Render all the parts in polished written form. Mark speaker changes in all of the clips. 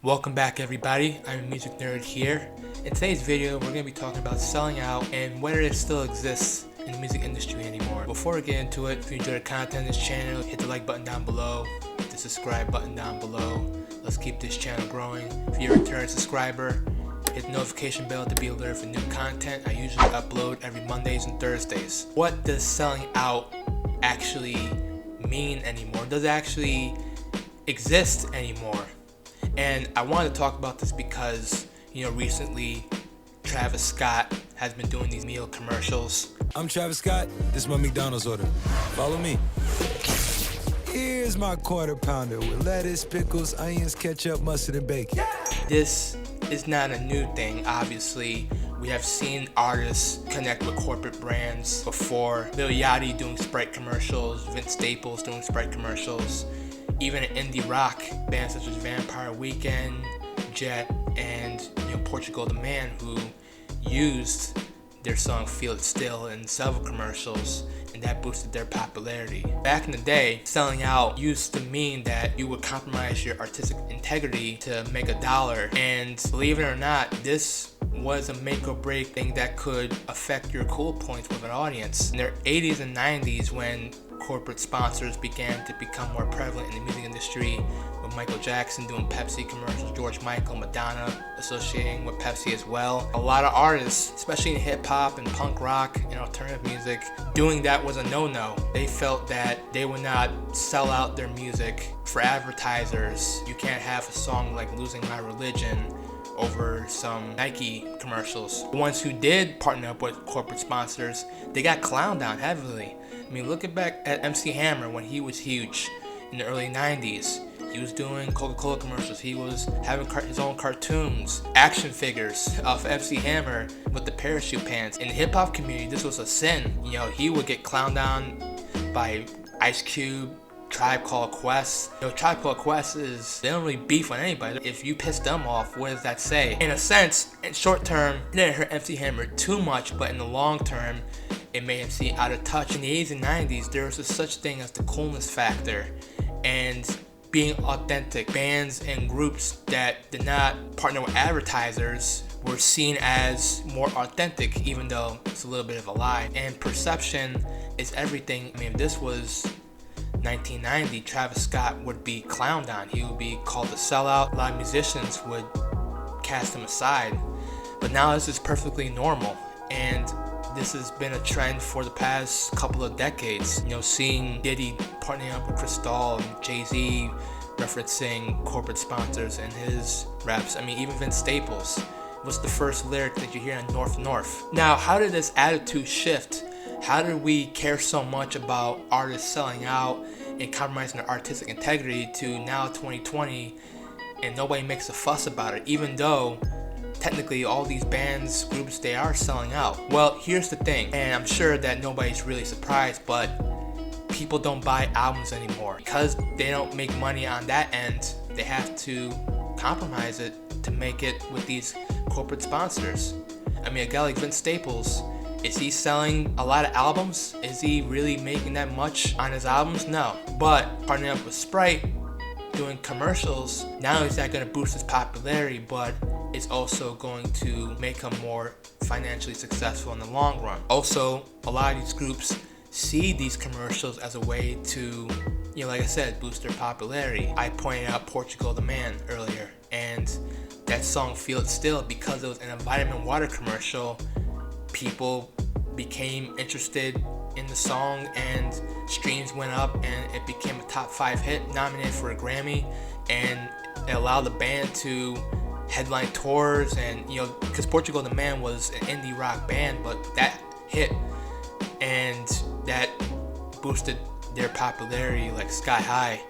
Speaker 1: Welcome back everybody, IAmAMusicNerd here. In today's video, we're going to be talking about selling out and whether it still exists in the music industry anymore. Before we get into it, if you enjoy the content of this channel, hit the like button down below, hit the subscribe button down below. Let's keep this channel growing. If you're a return subscriber, hit the notification bell to be alerted for new content. I usually upload every Mondays and Thursdays. What does selling out actually mean anymore? Does it actually exist anymore? And I wanted to talk about this because, recently Travis Scott has been doing these meal commercials.
Speaker 2: I'm Travis Scott. This is my McDonald's order. Follow me. Here's my quarter pounder with lettuce, pickles, onions, ketchup, mustard, and bacon.
Speaker 1: This is not a new thing, obviously. We have seen artists connect with corporate brands before. Lil Yachty doing Sprite commercials, Vince Staples doing Sprite commercials. Even an indie rock bands such as Vampire Weekend, Jet, and Portugal the Man, who used their song Feel It Still in several commercials, and that boosted their popularity. Back in the day, selling out used to mean that you would compromise your artistic integrity to make a dollar, and believe it or not, this was a make or break thing that could affect your cool points with an audience. In their 80s and 90s, when corporate sponsors began to become more prevalent in the music industry, with Michael Jackson doing Pepsi commercials, George Michael, Madonna associating with Pepsi as well. A lot of artists, especially in hip hop and punk rock and alternative music, doing that was a no-no. They felt that they would not sell out their music for advertisers. You can't have a song like Losing My Religion over some Nike commercials. The ones who did partner up with corporate sponsors, they got clowned on heavily. I mean, looking back at MC Hammer when he was huge in the early 90s. He was doing Coca-Cola commercials. He was having his own cartoons, action figures of MC Hammer with the parachute pants. In the hip-hop community, this was a sin. He would get clowned on by Ice Cube, Tribe Called Quest. Tribe Called Quest they don't really beef with anybody. If you piss them off, what does that say? In a sense, in short term, it didn't hurt MC Hammer too much, but in the long term, it made him seem out of touch. In the 80s and 90s, there was a such thing as the Coldness Factor, and being authentic. Bands and groups that did not partner with advertisers were seen as more authentic, even though it's a little bit of a lie. And perception is everything. I mean, if this was 1990, Travis Scott would be clowned on. He would be called a sellout. A lot of musicians would cast him aside. But now this is perfectly normal, and this has been a trend for the past couple of decades. Seeing Diddy partnering up with Cristal and Jay-Z referencing corporate sponsors in his raps. I mean, even Vince Staples. What's the first lyric that you hear in North North? Now, how did this attitude shift? How did we care so much about artists selling out and compromising their artistic integrity to now 2020 and nobody makes a fuss about it, even though technically all these bands, groups, they are selling out? Well, here's the thing, and I'm sure that nobody's really surprised, but people don't buy albums anymore. Because they don't make money on that end, they have to compromise it to make it with these corporate sponsors. I mean, a guy like Vince Staples, is he selling a lot of albums? Is he really making that much on his albums? No. But partnering up with Sprite, doing commercials, not only is that going to boost his popularity, but it's also going to make him more financially successful in the long run. Also, a lot of these groups see these commercials as a way to, like I said, boost their popularity. I pointed out Portugal the Man earlier, and that song Feel It Still, because it was in a vitamin water commercial, people became interested in the song and streams went up and it became a top 5 hit, nominated for a Grammy, and it allowed the band to headline tours. And because Portugal the Man was an indie rock band, but that hit and that boosted their popularity like sky high,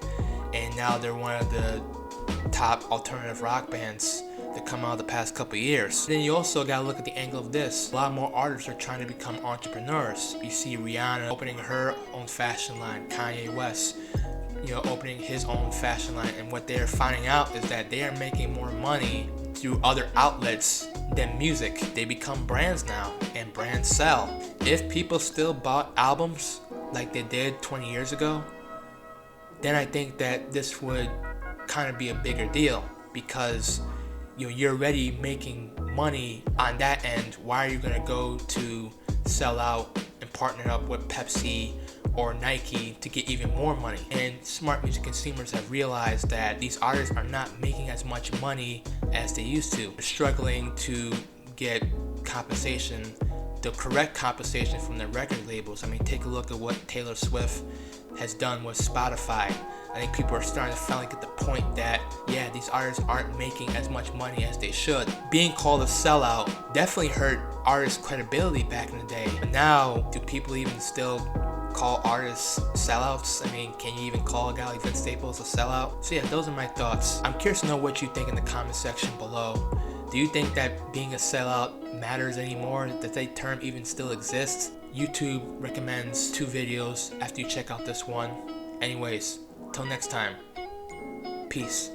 Speaker 1: and now they're one of the top alternative rock bands that come out the past couple of years. Then you also gotta look at the angle of this. A lot more artists are trying to become entrepreneurs. You see Rihanna opening her own fashion line, Kanye West, opening his own fashion line, and what they're finding out is that they are making more money through other outlets than music. They become brands now, and brands sell. If people still bought albums like they did 20 years ago, then I think that this would kind of be a bigger deal. because you're already making money on that end. Why are you gonna go to Sellout and partner up with Pepsi or Nike to get even more money? And smart music consumers have realized that these artists are not making as much money as they used to. They're struggling to get compensation, the correct compensation from the record labels. I mean, take a look at what Taylor Swift has done with Spotify. I think people are starting to finally get the point that, yeah, these artists aren't making as much money as they should. Being called a sellout definitely hurt artists' credibility back in the day. But now, do people even still call artists sellouts? I mean, can you even call a guy like Vince Staples a sellout? So yeah, those are my thoughts. I'm curious to know what you think in the comment section below. Do you think that being a sellout matters anymore? Does that term even still exist? YouTube recommends 2 videos after you check out this one. Anyways, till next time, peace.